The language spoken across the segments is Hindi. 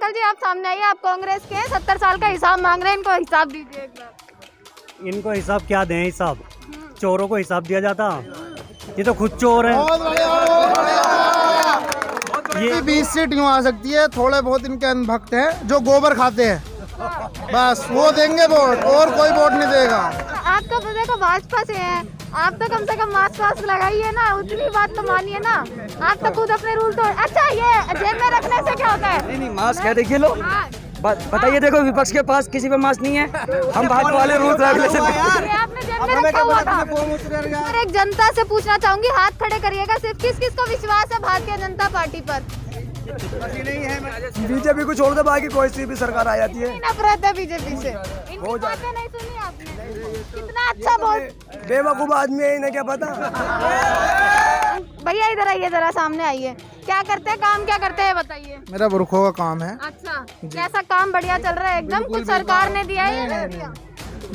केजरीवाल जी, आप सामने आइए। आप कांग्रेस के हैं, 70 साल का हिसाब मांग रहे हैं, इनको हिसाब दीजिए एक बार। इनको हिसाब क्या दें? हिसाब चोरों को हिसाब दिया जाता, ये तो खुद चोर है। ये 20 सीट यूँ आ सकती है। थोड़े बहुत इनके अंधभक्त हैं जो गोबर खाते हैं, बस वो देंगे वोट, और कोई वोट नहीं देगा। आप तो देखो भाजपा से हैं, आप तो कम से कम मास्क लगाइए ना, उतनी बात तो मानिए ना। आप तो खुद अपने रूल तो अच्छा, ये जेब में रखने से क्या होता है? नहीं मास्क है, देखिए लो हाँ। बताइए, देखो विपक्ष के पास किसी पे मास्क नहीं है। हम भाजपा वाले रूल्स रेगुलेशन ये आपने जेब में रखा हुआ था। और एक जनता से पूछना चाहूंगी, हाथ खड़े करिएगा, सिर्फ किस किस को विश्वास है भारतीय जनता पार्टी पर? बीजेपी को छोड़ दो, बाकी कोई सी भी सरकार आ जाती है। नफरत है बीजेपी से। इनकी बातें नहीं सुनी आपने? कितना अच्छा बोल, बेवकूफ आदमी है, इन्हें क्या पता। भैया इधर आइए, जरा सामने आइए। क्या करते हैं, काम क्या करते हैं बताइए? मेरा बुरखों का काम है। अच्छा, कैसा काम? बढ़िया चल रहा है एकदम? कुछ सरकार ने दिया है या नहीं दिया?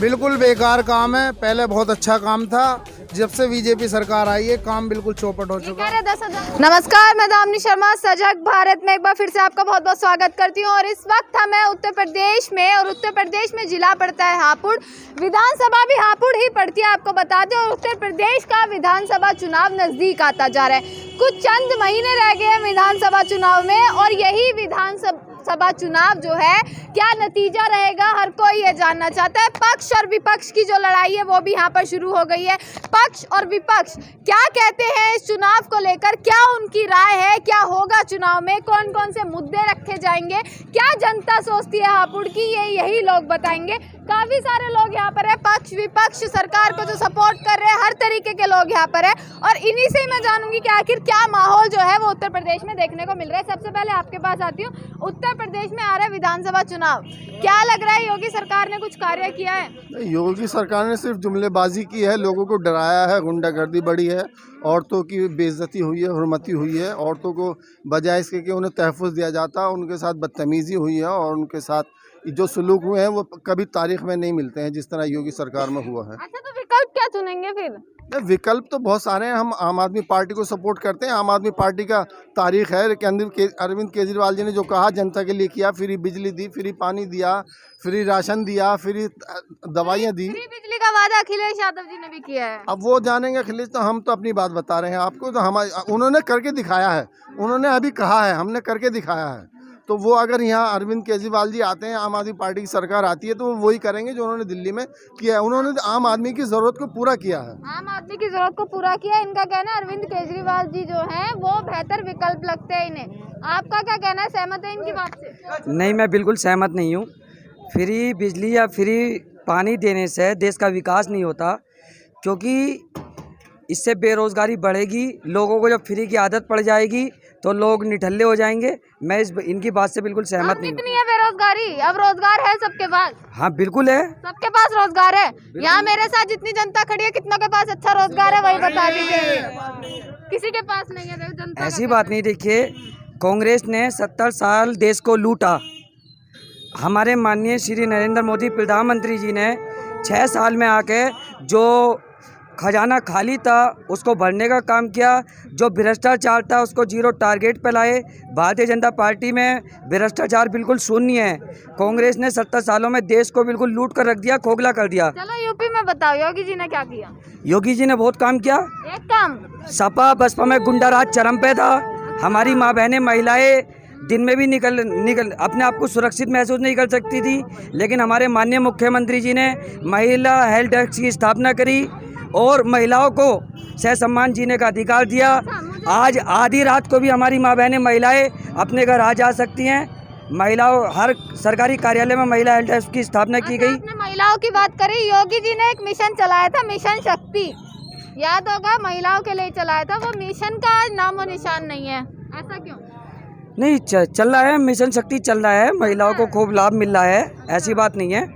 बिल्कुल बेकार काम है। पहले बहुत अच्छा काम था, जब से बीजेपी सरकार आई है काम बिल्कुल चौपट हो चुका है। 10,000। नमस्कार, मैं दामिनी शर्मा सजग भारत में एक बार फिर से आपका बहुत बहुत स्वागत करती हूँ। और इस वक्त हम हैं उत्तर प्रदेश में, और उत्तर प्रदेश में जिला पड़ता है हापुड़। विधानसभा भी हापुड़ ही पड़ती है, आपको बता दें। और उत्तर प्रदेश का विधानसभा चुनाव नजदीक आता जा रहा है। कुछ चंद महीने रह गए हैं विधानसभा चुनाव में, और यही विधानसभा चुनाव जो है, क्या नतीजा रहेगा, हर कोई ये जानना चाहता है। पक्ष और विपक्ष की जो लड़ाई है वो भी यहाँ पर शुरू हो गई है। पक्ष और विपक्ष क्या कहते हैं इस चुनाव को लेकर, क्या उनकी राय है, क्या होगा चुनाव में, कौन कौन से मुद्दे रखे जाएंगे, क्या जनता सोचती है हापुड़ की, ये यही लोग बताएंगे। काफी सारे लोग यहाँ पर है, पक्ष विपक्ष, सरकार को जो सपोर्ट कर रहे हैं, हर तरीके के लोग यहाँ पर है। और इन्हीं से ही मैं जानूंगी कि आखिर क्या माहौल जो है वो उत्तर प्रदेश में देखने को मिल रहा है। सबसे पहले आपके पास आती हूँ। उत्तर प्रदेश में आ रहा है विधानसभा चुनाव, क्या लग रहा है योगी सरकार ने कुछ कार्य किया है? योगी सरकार ने सिर्फ जुमलेबाजी की है, लोगों को डराया है, गुंडागर्दी बढ़ी है, औरतों की बेइज्जती हुई है, हुर्मती हुई है। औरतों को बजाय इसके कि उन्हें तहफ़्फ़ुज़ दिया जाता, उनके साथ बदतमीज़ी हुई है, और उनके साथ जो सलूक हुए हैं वो कभी तारीख में नहीं मिलते हैं जिस तरह योगी सरकार में हुआ है। अच्छा, तो विकल्प क्या चुनेंगे फिर? विकल्प तो बहुत सारे हैं। हम आम आदमी पार्टी को सपोर्ट करते हैं। आम आदमी पार्टी का तारीख है कि अरविंद केजरीवाल जी ने जो कहा जनता के लिए किया, फ्री बिजली दी, फ्री पानी दिया, फ्री राशन दिया, फ्री दवाइयाँ दी। फ्री बिजली का वादा अखिलेश यादव जी ने भी किया है। अब वो जानेंगे अखिलेश, तो हम तो अपनी बात बता रहे हैं आपको। तो हम उन्होंने करके दिखाया है, उन्होंने अभी कहा है, हमने करके दिखाया है। तो वो अगर यहाँ अरविंद केजरीवाल जी आते हैं, आम आदमी पार्टी की सरकार आती है, तो वो वही करेंगे जो उन्होंने दिल्ली में किया है। उन्होंने आम आदमी की ज़रूरत को पूरा किया है। आम आदमी की जरूरत को पूरा किया। इनका कहना है अरविंद केजरीवाल जी जो हैं वो बेहतर विकल्प लगते हैं इन्हें। आपका क्या कहना है, सहमत है इनकी बात से? नहीं, मैं बिल्कुल सहमत नहीं हूँ। फ्री बिजली या फ्री पानी देने से देश का विकास नहीं होता, क्योंकि इससे बेरोज़गारी बढ़ेगी। लोगों को जब फ्री की आदत पड़ जाएगी तो लोग निठल्ले हो जाएंगे। मैं इनकी बात से बिल्कुल सहमत नहीं हूँ। कितनी है बेरोजगारी? अब रोजगार है सबके पास? हाँ बिल्कुल है, सबके पास रोजगार है। यहाँ मेरे साथ जितनी जनता खड़ी है, कितनों के पास अच्छा रोजगार है वही बता दीजिए। किसी के पास नहीं है जनता। ऐसी बात नहीं। देखिए, कांग्रेस ने 70 साल देश को लूटा। हमारे माननीय श्री नरेंद्र मोदी प्रधानमंत्री जी ने 6 साल में आके जो खजाना खाली था उसको भरने का काम किया, जो भ्रष्टाचार था उसको जीरो टारगेट पे लाए। भारतीय जनता पार्टी में भ्रष्टाचार बिल्कुल शून्य है। कांग्रेस ने 70 सालों में देश को बिल्कुल लूट कर रख दिया, खोखला कर दिया। चलो यूपी में बताओ, योगी जी ने क्या किया? योगी जी ने बहुत काम किया। एक काम? सपा बसपा में गुंडाराज चरम पे था। हमारी माँ बहनें महिलाएं दिन में भी निकल अपने आप को सुरक्षित महसूस नहीं कर सकती थी, लेकिन हमारे माननीय मुख्यमंत्री जी ने महिला हेल्प डेस्क की स्थापना करी और महिलाओं को सहसम्मान जीने का अधिकार दिया। आज आधी रात को भी हमारी माँ बहनें महिलाएं अपने घर आ जा सकती हैं। महिलाओं, हर सरकारी कार्यालय में महिला हेल्प डेस्क की स्थापना की गई। आपने महिलाओं की बात करी, योगी जी ने एक मिशन चलाया था, मिशन शक्ति, याद होगा, महिलाओं के लिए चलाया था। वो मिशन का नामो निशान नहीं है, ऐसा क्यों? नहीं, चल रहा है, मिशन शक्ति चल रहा है, महिलाओं को खूब लाभ मिल रहा है, ऐसी बात नहीं है।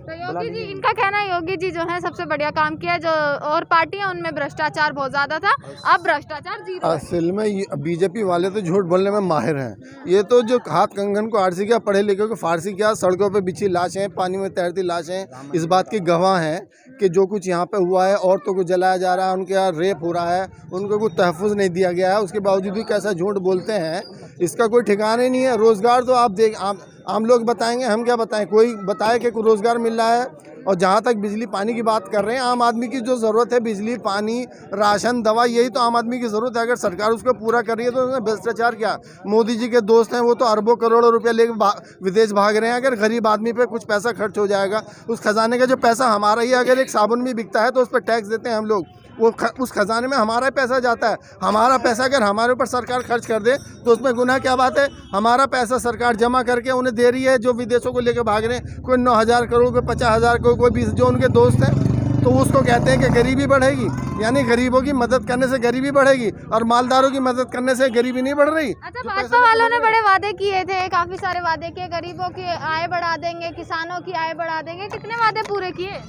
तो योगी जी, इनका कहना है योगी जी जो है सबसे बढ़िया काम किया, जो और पार्टियां उनमें भ्रष्टाचार बहुत ज्यादा था, अब भ्रष्टाचार जीरो। असल में बीजेपी वाले तो झूठ बोलने में माहिर हैं। ये तो जो हाथ कंगन को आरसी किया, पढ़े लिखे को फारसी किया, सड़कों पे बिछी लाशें, पानी में तैरती लाशें इस बात की गवाह हैं कि जो कुछ यहाँ पे हुआ है, औरतों को जलाया जा रहा है, उनके यहाँ रेप हो रहा है, उनको कोई तहफ़्फ़ुज़ नहीं दिया गया है, उसके बावजूद भी कैसा झूठ बोलते हैं, इसका कोई ठिकाना ही नहीं है। रोज़गार तो आप आम लोग बताएंगे, हम क्या बताएं, कोई बताए कि रोज़गार मिल रहा है। और जहाँ तक बिजली पानी की बात कर रहे हैं, आम आदमी की जो ज़रूरत है, बिजली पानी राशन दवा, यही तो आम आदमी की ज़रूरत है। अगर सरकार उसको पूरा कर रही है तो उसमें भ्रष्टाचार क्या। मोदी जी के दोस्त हैं, वो तो अरबों करोड़ों रुपया लेकर विदेश भाग रहे हैं। अगर गरीब आदमी पे कुछ पैसा खर्च हो जाएगा, उस खजाने का जो पैसा हमारा ही, अगर एक साबुन भी बिकता है तो उस पर टैक्स देते हैं हम लोग, वो उस खजाने में हमारा पैसा जाता है। हमारा पैसा अगर हमारे ऊपर सरकार खर्च कर दे तो उसमें गुनाह क्या बात है। हमारा पैसा सरकार जमा करके उन्हें दे रही है, जो विदेशों को लेकर भाग रहे हैं, कोई 9,000 करोड़, कोई 50,000 करोड़, कोई 20, जो उनके दोस्त हैं, तो उसको कहते हैं कि गरीबी बढ़ेगी। यानी गरीबों की मदद करने से गरीबी बढ़ेगी और मालदारों की मदद करने से गरीबी नहीं बढ़ रही। अच्छा, भाजपा वालों ने बड़े वादे किए थे, काफी सारे वादे किए, गरीबों की आय बढ़ा देंगे, किसानों की आय बढ़ा देंगे, कितने वादे पूरे किए?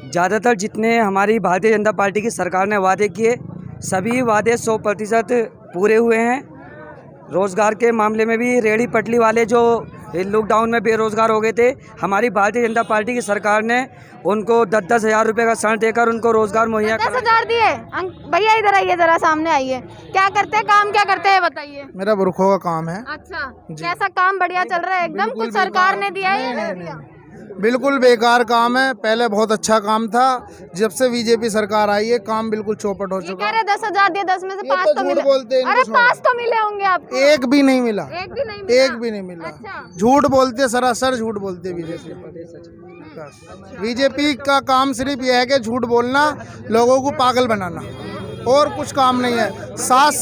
ज़्यादातर जितने हमारी भारतीय जनता पार्टी की सरकार ने वादे किए, सभी वादे 100% पूरे हुए हैं। रोज़गार के मामले में भी रेहड़ी पटरी वाले जो लॉकडाउन में बेरोज़गार हो गए थे, हमारी भारतीय जनता पार्टी की सरकार ने उनको 10-10 हज़ार रुपये का ऋण देकर उनको रोज़गार मुहैया 10,000 दिए। भैया इधर आइए, जरा सामने आइए, क्या करते हैं, काम क्या करते हैं बताइए। मेरा बुरखों का काम है। अच्छा, कैसा काम? बढ़िया चल रहा है एकदम? कुछ सरकार ने दिया है या नहीं दिया? बिल्कुल बेकार काम है। पहले बहुत अच्छा काम था, जब से बीजेपी सरकार आई है काम बिल्कुल चौपट हो चुका कह रहे 10,000 दिए, 10 में से 5 तो मिले। बोलते हैं, अरे 5 तो मिले होंगे आपको। एक भी नहीं मिला, एक भी नहीं मिला? एक भी नहीं मिला। अच्छा। झूठ बोलते, सरासर झूठ बोलते बीजेपी। बीजेपी का काम सिर्फ यह है कि झूठ बोलना, लोगों को पागल बनाना, और कुछ काम नहीं है। 7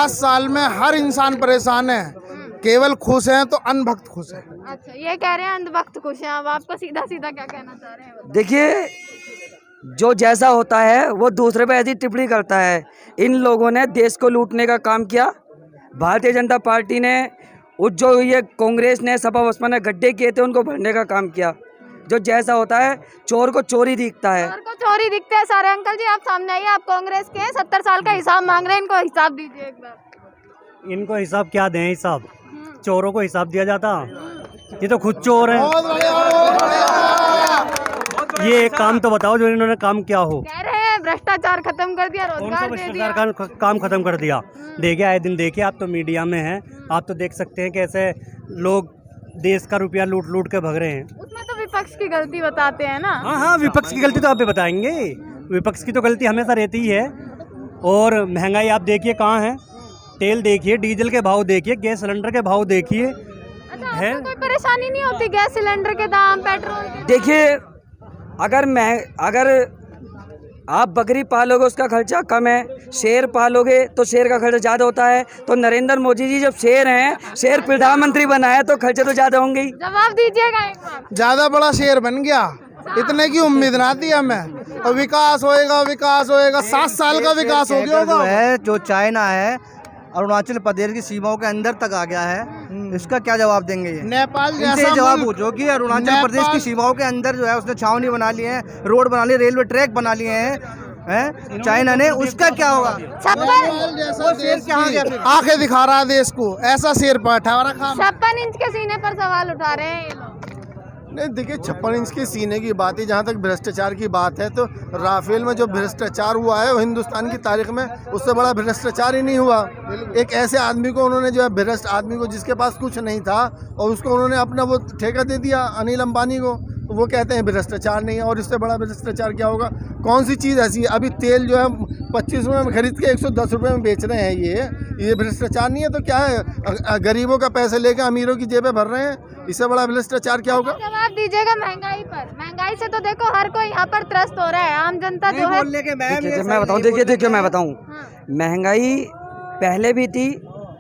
साल में हर इंसान परेशान है, केवल खुश हैं तो अनभक्त खुश है। अच्छा, ये कह रहे हैं अंधभक्त खुश हैं। अब आपको सीधा सीधा क्या कहना चाह रहे हैं? देखिए, जो जैसा होता है वो दूसरे पे ऐसी टिप्पणी करता है। इन लोगों ने देश को लूटने का काम किया। भारतीय जनता पार्टी ने जो ये कांग्रेस ने सपा बसपा ने गड्ढे किए थे, उनको भरने का काम किया। जो जैसा होता है, चोर को चोरी दिखता है। चोर को चोरी दिखते हैं सारे। अंकल जी आप सामने आइए, आप कांग्रेस के हैं, 70 साल का हिसाब मांग रहे हैं, इनको हिसाब दीजिए एक बार। इनको हिसाब क्या दें? हिसाब चोरों को हिसाब दिया जाता, ये तो खुद चोर हैं। ये एक काम तो बताओ जो इन्होंने काम किया हो। कह रहे हैं भ्रष्टाचार खत्म कर दिया, रोजगार दे दिया। भ्रष्टाचार का काम खत्म कर दिया। देखिए, आए दिन देखिए, आप तो मीडिया में हैं, आप तो देख सकते हैं कैसे लोग देश का रुपया लूट लूट के भग रहे हैं। उसमें तो विपक्ष की गलती बताते हैं ना। हाँ, विपक्ष की गलती तो आप भी बताएंगे। विपक्ष की तो गलती हमेशा रहती ही है। और महंगाई आप देखिए कहाँ है, तेल देखिए, डीजल के भाव देखिए, गैस सिलेंडर के भाव देखिए। अच्छा, आपको कोई परेशानी नहीं होती गैस सिलेंडर के दाम, पेट्रोल के? देखिए, अगर आप बकरी पालोगे उसका खर्चा कम है, शेर पालोगे तो शेर का खर्चा ज़्यादा होता है। तो नरेंद्र मोदी जी जब शेर हैं, शेर प्रधानमंत्री बनाए, तो खर्चे तो ज़्यादा होंगे ही। जवाब दीजिएगा एक बार। ज्यादा बड़ा शेर बन गया, इतने की उम्मीद ना थी हमें। और विकास होएगा, विकास होएगा, 7 साल का विकास हो गया होगा। है जो चाइना है, अरुणाचल प्रदेश की सीमाओं के अंदर तक आ गया है, इसका क्या जवाब देंगे? ये नेपाल इनसे जैसा जवाब मुल्क- पूछो कि अरुणाचल प्रदेश की सीमाओं के अंदर जो है उसने छावनी बना ली है, रोड बना ली, रेलवे ट्रैक बना लिए हैं चाइना ने, उसका क्या होगा? जैसा शेर कहाँ गया फिर? आंखें दिखा रहा है देश को, ऐसा शेर बैठा रखा। 56 इंच के सीने पर सवाल उठा रहे हैं ये लोग। नहीं, देखिए, 56 इंच के सीने की बात है। जहाँ तक भ्रष्टाचार की बात है, तो राफेल में जो भ्रष्टाचार हुआ है वो हिंदुस्तान की तारीख में उससे बड़ा भ्रष्टाचार ही नहीं हुआ। एक ऐसे आदमी को उन्होंने, जो है भ्रष्ट आदमी को, जिसके पास कुछ नहीं था, और उसको उन्होंने अपना वो ठेका दे दिया अनिल अंबानी को, तो वो कहते हैं भ्रष्टाचार नहीं है। और इससे बड़ा भ्रष्टाचार क्या होगा? कौन सी चीज़ ऐसी है? अभी तेल जो है 25 रुपये में खरीद के 110 रुपये में बेच रहे हैं। ये भ्रष्टाचार नहीं है तो क्या है? गरीबों का पैसे लेकर अमीरों की जेबें भर रहे हैं, इससे बड़ा भ्रष्टाचार क्या होगा? जवाब दीजिएगा महंगाई पर। महंगाई से तो देखो हर कोई यहाँ पर त्रस्त हो रहा है, आम जनता जो है। देखिए, मैं बताऊँ, देखिए मैं बताऊँ, महंगाई पहले भी थी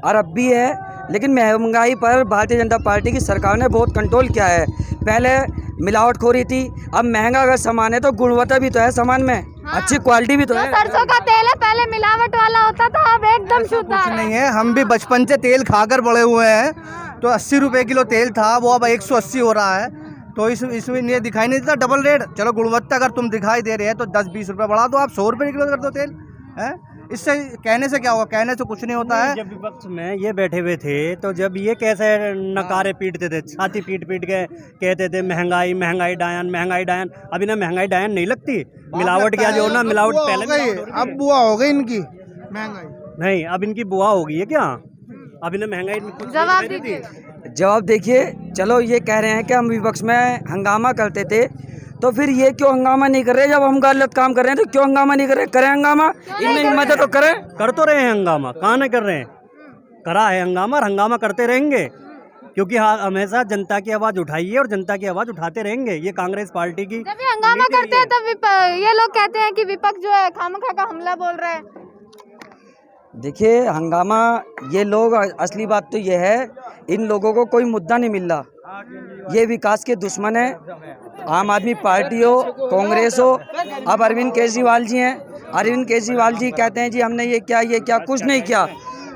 और अब भी है, लेकिन महंगाई पर भारतीय जनता पार्टी की सरकार ने बहुत कंट्रोल किया है। पहले मिलावटखोरी थी, अब महंगा अगर सामान है तो गुणवत्ता भी तो है सामान में, अच्छी क्वालिटी भी तो जो है। सरसों का तेल है पहले मिलावट वाला होता था, अब एकदम शुद्ध आ कुछ रहा है। नहीं है, हम भी बचपन से तेल खाकर बड़े हुए हैं। तो 80 रुपये किलो तेल था, वो अब 180 हो रहा है। तो इसमें ये दिखाई नहीं देता डबल रेट। चलो गुणवत्ता अगर तुम दिखाई दे रहे हैं तो 10-20 रुपये बढ़ा दो, आप 100 रुपये किलो कर दो तेल है। इससे कहने से क्या होगा, कहने से कुछ नहीं होता है। जब विपक्ष में ये बैठे हुए थे तो जब ये कैसे नकारे पीटते थे, छाती पीट पीट के कहते थे महंगाई महंगाई डायन महंगाई डायन। अभी ना महंगाई डायन नहीं लगती, मिलावट क्या जो ना मिलावट पहले अब बुआ हो गई इनकी महंगाई। नहीं, अब इनकी बुआ हो गई है क्या? अभी ना महंगाई जवाब दीजिए। जवाब देखिए, चलो ये कह रहे हैं कि हम विपक्ष में हंगामा करते थे, तो फिर ये क्यों हंगामा नहीं कर रहे? जब हम गलत काम कर रहे हैं तो क्यों हंगामा नहीं कर रहे? करें हंगामा, इनमें हिम्मत है तो करें। कर तो रहे हैं हंगामा, कहाँ नहीं कर रहे हैं? करा है हंगामा और हंगामा करते रहेंगे, क्योंकि हमेशा जनता की आवाज़ उठाइए और जनता की आवाज़ उठाते रहेंगे। ये कांग्रेस पार्टी की जब ये हंगामा करते हैं तब ये लोग कहते हैं कि विपक्ष जो है खामखा का हमला बोल रहा है। देखिए हंगामा, ये लोग, असली बात तो ये है, इन लोगों को कोई मुद्दा नहीं मिल रहा। ये विकास के दुश्मन है। आम आदमी पार्टी हो, कांग्रेस हो, अब अरविंद केजरीवाल जी हैं। अरविंद केजरीवाल जी कहते हैं जी हमने ये क्या कुछ नहीं किया,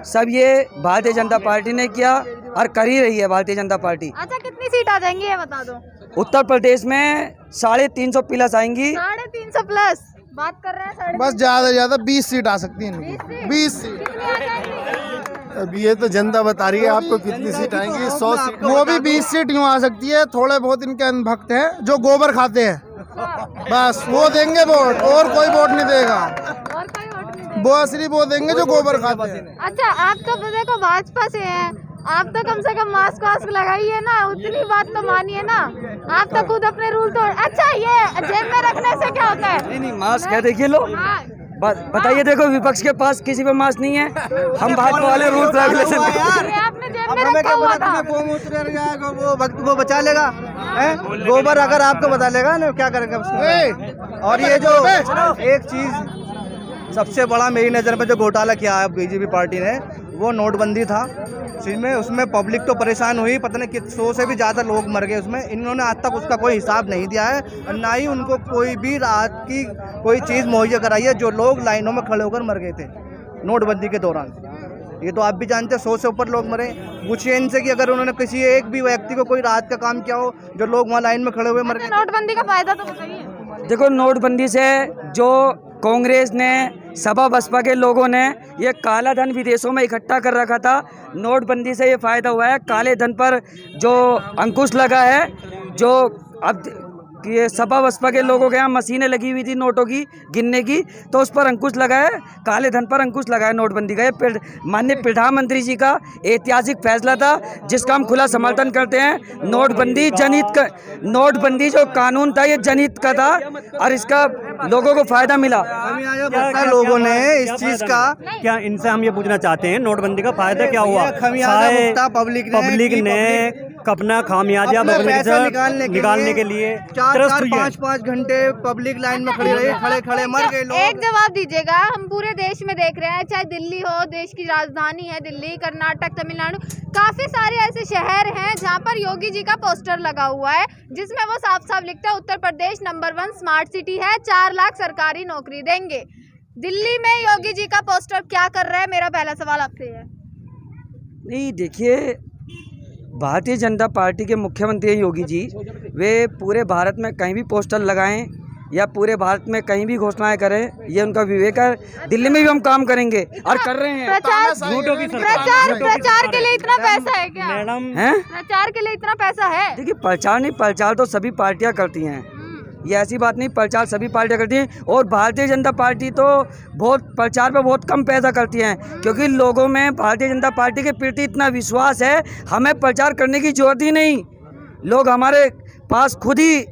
सब ये भारतीय जनता पार्टी ने किया और कर ही रही है भारतीय जनता पार्टी। अच्छा, कितनी सीट आ जाएंगी ये बता दो? उत्तर प्रदेश में 350 प्लस आएंगी। 350 प्लस बात कर रहे हैं। बस ज्यादा से ज्यादा 20 सीट आ सकती है इनकी। 20 सीट। कितनी आ जाएंगी? अब ये तो जनता बता रही है आपको कितनी सीट आएंगी। 100 सीट, वो भी 20 सीट यूँ आ सकती है। थोड़े बहुत इनके अंधभक्त हैं जो गोबर खाते हैं, बस वो देंगे वोट, और कोई वोट नहीं देगा। और कोई वोट नहीं वो सिर्फ वो देंगे जो गोबर खाते हैं। अच्छा, आप तो देखो भाजपा से हैं, आप तो कम से कम मास्क वास्क लगाइए ना, उतनी बात तो मानिए ना। आप तो खुद अपने रूल तोड़। अच्छा, ये जेब में रखने से क्या होता है? नहीं, मास्क है, देखिए लो। हाँ। बताइए, देखो विपक्ष के पास किसी पे मास्क नहीं है। हम भाजपा वाले रूल्स रेगुलेशन ये आपने जेब में रखा हुआ था। वो वक्त वो बचा लेगा है? गोबर अगर आपको बता लेगा ना क्या करेगा उसमें। और ये जो एक चीज सबसे बड़ा मेरी नज़र में जो घोटाला किया है बीजेपी पार्टी ने, वो नोटबंदी था। उसमें पब्लिक तो परेशान हुई, पता नहीं 100 से भी ज़्यादा लोग मर गए उसमें। इन्होंने आज तक उसका कोई हिसाब नहीं दिया है, और ना ही उनको कोई भी राहत की कोई चीज़ मुहैया कराई है। जो लोग लाइनों में खड़े होकर मर गए थे नोटबंदी के दौरान, ये तो आप भी जानते हैं, 100 से ऊपर लोग मरे। पूछिए इनसे कि अगर उन्होंने किसी एक भी व्यक्ति को कोई राहत का काम किया हो, जो लोग वहाँ लाइन में खड़े हुए मर गए। नोटबंदी का फायदा तो बताइए। देखो, नोटबंदी से जो कांग्रेस ने, सपा बसपा के लोगों ने ये काला धन विदेशों में इकट्ठा कर रखा था, नोटबंदी से ये फ़ायदा हुआ है। काले धन पर जो अंकुश लगा है, जो अब ये सपा बसपा के लोगों के यहाँ मशीनें लगी हुई थी नोटों की गिनने की, तो उस पर अंकुश लगा है, काले धन पर अंकुश लगा है नोटबंदी का। ये माननीय प्रधानमंत्री जी का ऐतिहासिक फैसला था, जिसका हम खुला समर्थन करते हैं। नोटबंदी जनहित का, नोटबंदी जो कानून था ये जनहित का था, और इसका लोगों को फायदा मिला। लोगों ने इस चीज का, क्या इनसे हम ये पूछना चाहते हैं, नोटबंदी का फायदा क्या हुआ? पब्लिक ने अपना खामियाजा निकालने के लिए 4-5 घंटे पब्लिक लाइन में खड़ी रही, खड़े मर गए लोग। एक जवाब दीजिएगा, हम पूरे देश में देख रहे हैं, चाहे दिल्ली हो, देश की राजधानी है दिल्ली, कर्नाटक, तमिलनाडु, काफी सारे ऐसे शहर हैं जहां पर योगी जी का पोस्टर लगा हुआ है, जिसमें वो साफ साफ लिखता है Uttar Pradesh number 1 smart city है, 4 लाख सरकारी नौकरी देंगे। दिल्ली में योगी जी का पोस्टर क्या कर रहा है? मेरा पहला सवाल आपसे है। नहीं, देखिए, भारतीय जनता पार्टी के मुख्यमंत्री योगी जी, वे पूरे भारत में कहीं भी पोस्टर लगाएं या पूरे भारत में कहीं भी घोषणाएं करें, ये उनका विवेक है। दिल्ली में भी हम काम करेंगे और कर रहे हैं। प्रचार के लिए इतना पैसा है क्या मैडम? हैं? प्रचार के लिए इतना पैसा है? देखिए, प्रचार नहीं, प्रचार तो सभी पार्टियां करती हैं, ये ऐसी बात नहीं, प्रचार सभी पार्टियां करती हैं। और भारतीय जनता पार्टी तो बहुत प्रचार पे बहुत कम पैसा करती हैं, क्योंकि लोगों में भारतीय जनता पार्टी के प्रति इतना विश्वास है, हमें प्रचार करने की जरूरत ही नहीं। लोग हमारे पास खुद ही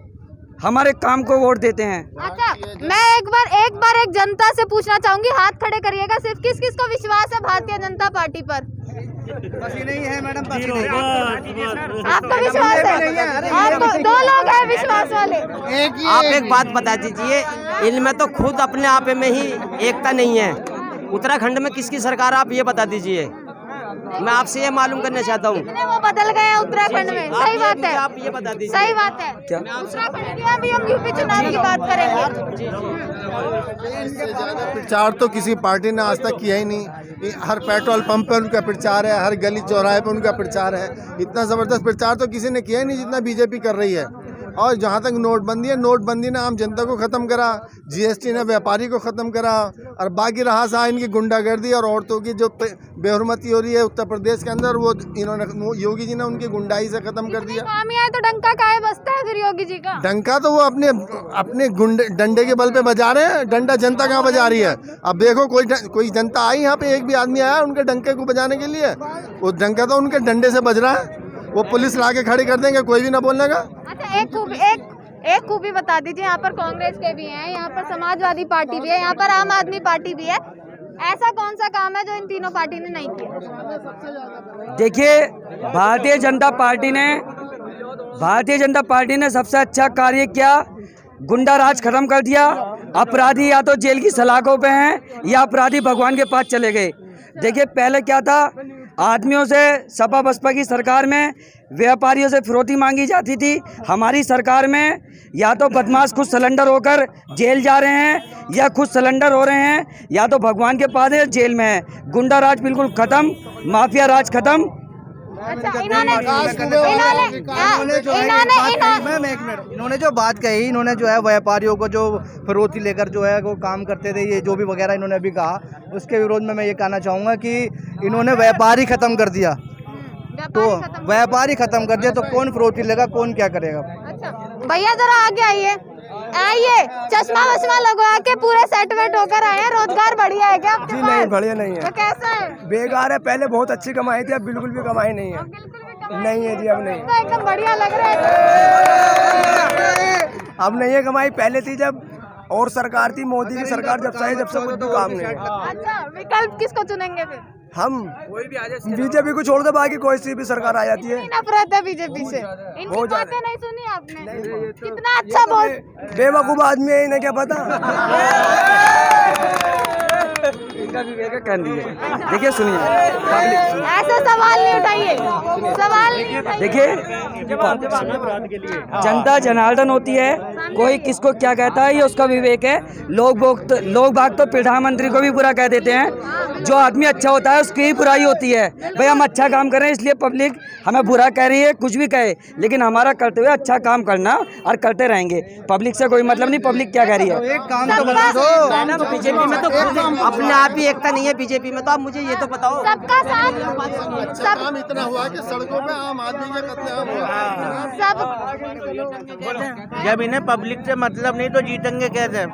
हमारे काम को वोट देते हैं। अच्छा, मैं एक बार एक जनता से पूछना चाहूंगी, हाथ खड़े करिएगा, सिर्फ किस किस को विश्वास है भारतीय जनता पार्टी पर? पसी नहीं है मैडम, पसी नहीं। आपका विश्वास है? आपको 2 लोग हैं विश्वास वाले। आप एक बात बता दीजिए, इनमें तो खुद अपने आप में ही एकता नहीं है। उत्तराखंड में किसकी सरकार, आप ये बता दीजिए, मैं आपसे ये मालूम करना चाहता हूँ। वो बदल गए हैं उत्तराखंड में, सही बात है, आप ये बता दीजिए। सही बात है। क्या? उत्तराखंड की अभी हम यूपी चुनाव की बात करेंगे। इससे ज़्यादा प्रचार तो किसी पार्टी ने आज तक किया ही नहीं। हर पेट्रोल पंप पे उनका प्रचार है, हर गली चौराहे पे उनका प्रचार है। इतना ज़बरदस्त प्रचार तो किसी ने किया ही नहीं जितना बीजेपी कर रही है। और जहाँ तक नोटबंदी है, नोटबंदी ने आम जनता को ख़त्म करा, जीएसटी ने व्यापारी को ख़त्म करा, और बाकी रहा सा इनकी गुंडागर्दी और औरतों की जो बेहरमती हो रही है उत्तर प्रदेश के अंदर, वो इन्होंने योगी जी ने उनकी गुंडाई से ख़त्म कर दिया। खामियां है तो डंका काहे बजता है फिर योगी जी का? डंका तो वो अपने डंडे के बल पे बजा रहे हैं, डंडा जनता कहाँ बजा रही है। अब देखो कोई जनता आई यहाँ पे, एक भी आदमी आया उनके डंके को बजाने के लिए? वो डंका तो उनके डंडे से बज रहा है। वो पुलिस ला के खड़े कर देंगे, कोई भी ना बोलने का। अच्छा, एक खूबी बता दीजिए। यहाँ पर कांग्रेस के भी हैं, यहाँ पर समाजवादी पार्टी भी है, यहाँ पर आम आदमी पार्टी भी है। ऐसा कौन सा काम है जो इन तीनों पार्टी ने नहीं किया? देखिए, भारतीय जनता पार्टी ने सबसे अच्छा कार्य किया, गुंडा राज खत्म कर दिया। अपराधी या तो जेल की सलाखों पे हैं या अपराधी भगवान के पास चले गए। देखिए, पहले क्या था, आदमियों से सपा बसपा की सरकार में व्यापारियों से फिरौती मांगी जाती थी। हमारी सरकार में या तो बदमाश खुद सिलेंडर होकर जेल जा रहे हैं या खुद सिलेंडर हो रहे हैं, या तो भगवान के पास है जेल में है। गुंडा राज बिल्कुल खत्म, माफिया राज खत्म। अच्छा, इन्होंने जो बात कही, इन्होंने जो है व्यापारियों को जो फिरौती लेकर जो है वो काम करते थे, ये जो भी वगैरह इन्होंने अभी कहा, उसके विरोध में मैं ये कहना चाहूँगा कि इन्होंने व्यापारी खत्म कर दिया। तो व्यापारी खत्म कर दिया तो कौन फिरौती लेगा, कौन क्या करेगा? अच्छा भैया, जरा आगे आइए, चश्मा वश्मा लगवा के पूरे सेट वेट होकर आए हैं। रोजगार बढ़िया है क्या आपके पास? नहीं, बढ़िया नहीं है। तो कैसा है? बेकार है। पहले बहुत अच्छी कमाई थी, अब बिल्कुल भी कमाई नहीं है। बिल्कुल भी कमाई नहीं है जी, अब नहीं। तो एकदम बढ़िया लग रहा है। अब नहीं है कमाई, पहले थी जब और सरकार थी, मोदी की सरकार जब से आई, जब से कुछ भी काम नहीं है। अच्छा, विकल्प किसको चुनेंगे फिर? हम बीजेपी को छोड़ दे, बाकी कोई सी भी सरकार आ जाती है। नफरत है बीजेपी से। इनकी बातें नहीं सुनी आपने? कितना अच्छा बोल, बेवकूफ आदमी है, इन्हें क्या पता। इनका विवेक है, कर लीजिए। देखिए, सुनिए, ऐसे सवाल नहीं उठाइए, सवाल नहीं उठाइए। देखिए, जनता जनार्दन होती है, कोई किसको क्या कहता है ये उसका विवेक है। लोग बाग तो प्रधानमंत्री को भी बुरा कह देते हैं। जो आदमी अच्छा होता है उसकी ही बुराई होती है। भाई, हम अच्छा काम कर रहे हैं इसलिए पब्लिक हमें बुरा कह रही है, कुछ भी कहे, लेकिन हमारा करते हुए अच्छा काम करना और करते रहेंगे। पब्लिक से कोई मतलब नहीं, पब्लिक क्या कह रही है। एक काम तो बता दो, बीजेपी में तो अपने आप ही एकता नहीं है बीजेपी में, तो आप मुझे ये तो बताओ। सबका साथ, सब काम इतना हुआ कि सड़कों पे आम आदमी का कत्लेआम हुआ। सब जब इन्हें पब्लिक से मतलब नहीं तो जीतेंगे कैसे?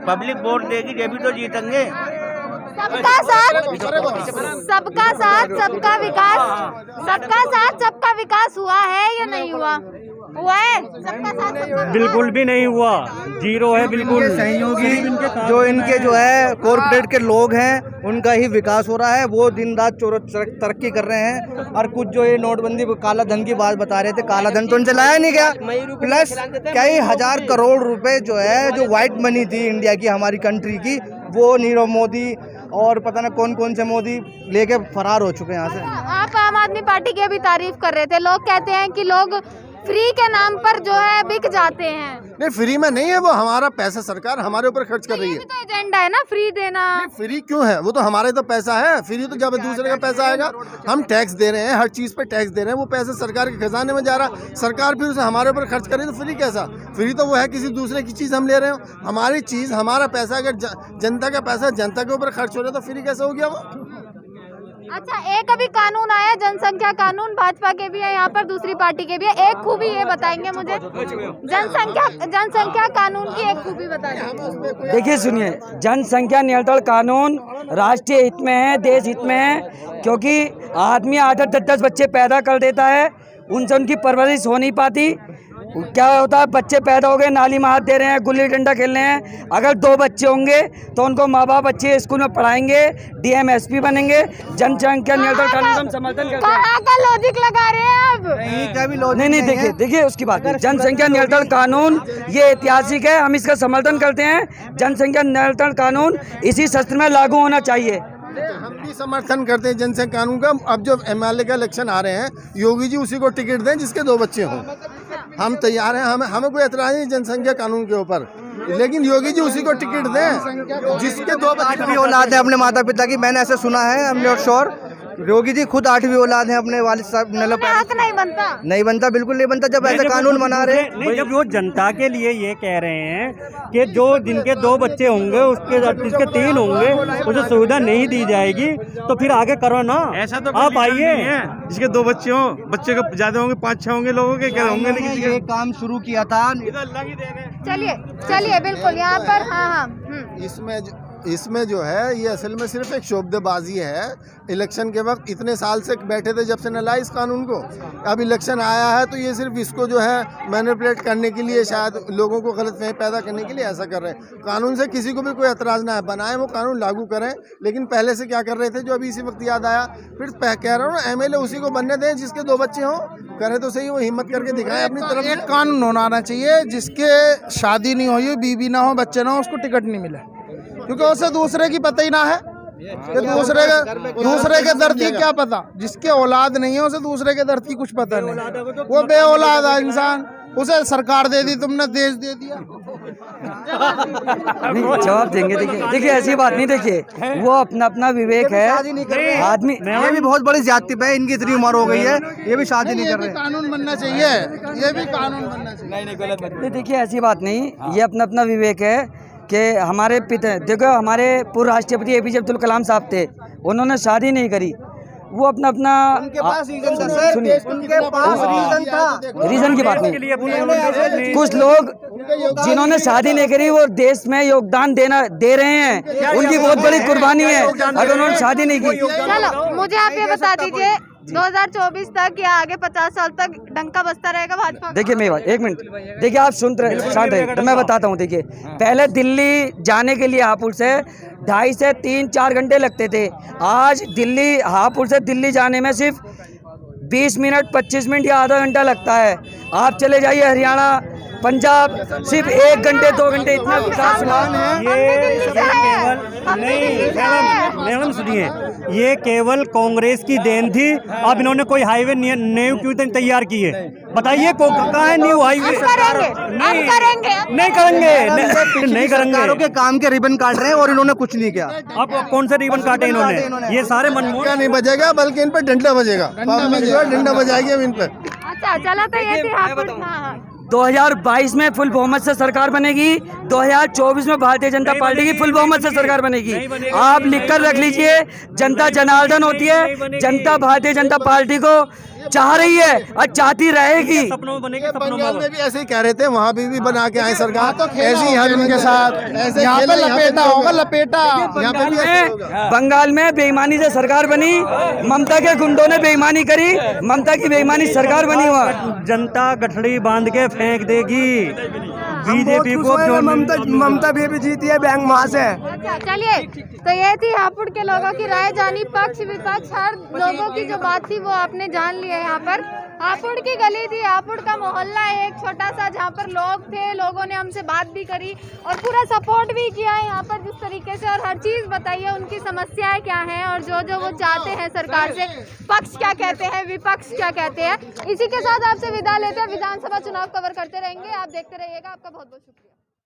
पब्लिक वोट देगी जब भी तो जीतेंगे। सबका साथ, सबका साथ, सबका विकास, सबका साथ सबका विकास हुआ है या नहीं हुआ? हुआ है सबका साथ सबका? बिल्कुल भी नहीं हुआ, जीरो है बिल्कुल। सहयोगी जो इनके जो है कॉर्पोरेट के लोग हैं, उनका ही विकास हो रहा है। वो दिन रात तरक्की कर रहे हैं। और कुछ जो ये नोटबंदी काला धन की बात बता रहे थे, काला धन तो उनसे लाया नहीं गया। प्लस कई हजार करोड़ रुपए जो है, जो व्हाइट मनी थी इंडिया की, हमारी कंट्री की, वो नीरव मोदी और पता ना कौन कौन से मोदी लेके फरार हो चुके हैं यहाँ से। आप आम आदमी पार्टी की भी तारीफ कर रहे थे। लोग कहते हैं कि लोग फ्री के नाम पर जो है बिक जाते हैं। नहीं, फ्री में नहीं है, वो हमारा पैसा सरकार हमारे ऊपर खर्च कर रही है। ये भी तो एजेंडा है ना, फ्री देना। फ्री क्यों है? वो तो हमारे तो पैसा है। फ्री तो जब दूसरे का पैसा आएगा, हम टैक्स दे रहे हैं, हर चीज़ पे टैक्स दे रहे हैं, वो पैसा सरकार के खजाने में जा रहा। सरकार फिर उसे हमारे ऊपर खर्च करे तो फ्री कैसा? फ्री तो वो है किसी दूसरे की चीज़ हम ले रहे हो। हमारी चीज़, हमारा पैसा, अगर जनता का पैसा जनता के ऊपर खर्च हो रहा है तो फ्री कैसे हो गया वो? अच्छा, एक अभी कानून आया, जनसंख्या कानून, भाजपा के भी है यहाँ पर, दूसरी पार्टी के भी है। एक खूबी ये बताएंगे मुझे, जनसंख्या कानून की एक खूबी बताइए। देखिए, सुनिए, जनसंख्या नियंत्रण कानून राष्ट्रीय हित में है, देश हित में है, क्योंकि आदमी 8-10 बच्चे पैदा कर देता है, उनसे उनकी परवरिश हो नहीं पाती। क्या होता है, बच्चे पैदा हो गए, नाली में हाथ दे रहे हैं, गुल्ली डंडा खेल रहे हैं। अगर 2 बच्चे होंगे तो उनको माँ बाप अच्छे स्कूल में पढ़ाएंगे, डीएम एसपी बनेंगे। जनसंख्या नियंत्रण कानून का समर्थन करते हैं। कहाँ का लॉजिक लगा रहे हैं आप? नहीं, देखिए उसकी बात नहीं। जनसंख्या नियंत्रण कानून ये ऐतिहासिक है, हम इसका समर्थन करते हैं। जनसंख्या नियंत्रण कानून इसी सत्र में लागू होना चाहिए। हम भी समर्थन करते हैं जनसंख्या कानून का। अब जो एमएलए का इलेक्शन आ रहे हैं, योगी जी उसी को टिकट दें जिसके 2 बच्चे हों। हम तैयार हैं, हमें कोई एतराज़ नहीं जनसंख्या कानून के ऊपर। लेकिन योगी जी उसी को टिकट दें जिसके दो बच्चे 8वीं औलाद है अपने माता पिता की, मैंने ऐसे सुना है। I am not sure. Yogi ji खुद 8वीं औलाद है अपने वालिद साहब मतलब हक नहीं बनता, नहीं बनता, बिल्कुल नहीं बनता जब ऐसा कानून बना रहे। नहीं, जब वो जनता के लिए ये कह रहे हैं कि जो जिनके 2 बच्चे होंगे उसके जिसके 3 होंगे उसे सुविधा नहीं दी जाएगी, तो फिर आगे करो ना। ऐसा तो आप आइए, जिसके 2 बच्चे हों, बच्चे का ज्यादा होंगे, 5-6 होंगे लोगों के, क्या होंगे नहीं किसी ये काम शुरू किया था। चलिए चलिए बिल्कुल यहाँ पर। हाँ इसमें जो है ये असल में सिर्फ एक शोबदेबाजी है। इलेक्शन के वक्त इतने साल से बैठे थे जब से न लाए इस कानून को, अब इलेक्शन आया है तो ये सिर्फ इसको जो है मैनिपुलेट करने के लिए, शायद लोगों को गलतफहमी पैदा करने के लिए ऐसा कर रहे हैं। कानून से किसी को भी कोई एतराज़ ना है, बनाए वो कानून लागू करें। लेकिन पहले से क्या कर रहे थे जो अभी इसी वक्त याद आया, फिर कह रहा हूँ ना MLA उसी को बनने दें जिसके 2 बच्चे हों, करे तो सही, वो हिम्मत करके दिखाएं अपनी तरफ। एक कानून होना चाहिए जिसके शादी नहीं हुई, बीवी ना हो, बच्चे ना हो, उसको टिकट नहीं मिले, क्योंकि उसे दूसरे की पता ही ना है कि दूसरे के दर्द की क्या पता। जिसके औलाद नहीं है उसे दूसरे के दर्द की कुछ पता नहीं, वो बे औलाद है इंसान, उसे सरकार दे दी, तुमने देश दे दिया। नहीं, जवाब देंगे। देखिए ऐसी बात नहीं, देखिए वो अपना अपना विवेक है आदमी। ये भी बहुत बड़ी ज्यादती है, इनकी इतनी उम्र हो गई है, ये भी शादी नहीं कर रहे। कानून बनना चाहिए, ये भी कानून बनना चाहिए। नहीं, देखिए ऐसी बात नहीं, ये अपना अपना विवेक है कि हमारे पिता, देखो हमारे पूर्व राष्ट्रपति APJ अब्दुल कलाम साहब थे, उन्होंने शादी नहीं करी, वो अपना अपना उनके पास रीजन था सर, उनके पास रीजन था। रीजन की बात नहीं। कुछ लोग जिन्होंने शादी नहीं करी वो देश में योगदान दे रहे हैं, उनकी बहुत बड़ी कुर्बानी है अगर उन्होंने शादी नहीं की। चलो मुझे आप ये बता दीजिए 2024 तक या आगे 50 साल तक डंका बजता रहेगा भाजपा? देखिए मेरी बात, 1 मिनट, देखिए आप शांत रहे तो मैं बताता हूँ। देखिए पहले दिल्ली जाने के लिए हापुड़ से 2.5 से 3-4 घंटे लगते थे, आज दिल्ली हापुड़ से दिल्ली जाने में सिर्फ 20 मिनट 25 मिनट या आधा घंटा लगता है। आप चले जाइए हरियाणा, पंजाब, सिर्फ 1 घंटे 2 घंटे इतना विकास हुआ है। मैडम सुनिए, ये केवल कांग्रेस की देन थी। अब इन्होंने कोई हाईवे न्यू क्यों तैयार की है? बताइए कहाँ है न्यू हाईवे? नहीं करेंगे। के काम के रिबन काट रहे हैं और इन्होंने कुछ नहीं किया। अब कौन से रिबन काटे इन्होंने? ये सारे मनमोहन नहीं बजेगा, बल्कि इन पर डंडा बजेगा, डंडा बजाएगी अब इन पर। अच्छा चला तो ये थी 2022 में फुल बहुमत से सरकार बनेगी, 2024 में भारतीय जनता पार्टी की फुल बहुमत से सरकार बनेगी। आप लिखकर रख लीजिए, जनता जनार्दन होती है, जनता भारतीय जनता पार्टी को चाह रही है और चाहती रहेगी। बंगाल में भी ऐसे ही कह रहे थे, वहाँ भी बना के आए सरकार, तो ऐसे ही हम उनके साथ ऐसे यहाँ पे लपेटा होगा, लपेटा। बंगाल में बेईमानी से सरकार बनी, ममता के गुंडों ने बेईमानी करी, ममता की बेईमानी सरकार बनी। वहाँ जनता गठड़ी बांध के फेंक देगी बीजेपी को। ममता भी जीती है बैंक वहाँ से। अच्छा चलिए, तो ये थी हापुड़ के लोगों की राय जानी, पक्ष विपक्ष हर लोगों की जो बात थी वो आपने जान लिया। यहाँ पर हापुड़ की गली थी, हापुड़ का मोहल्ला है एक छोटा सा, जहाँ पर लोग थे, लोगों ने हमसे बात भी करी और पूरा सपोर्ट भी किया है यहाँ पर जिस तरीके से, और हर चीज़ बताइए उनकी समस्याएं क्या हैं और जो वो चाहते हैं सरकार से। पक्ष क्या कहते हैं, विपक्ष क्या कहते हैं। इसी के साथ आपसे विदा लेते हैं, विधानसभा चुनाव कवर करते रहेंगे, आप देखते रहिएगा। आपका बहुत बहुत शुक्रिया।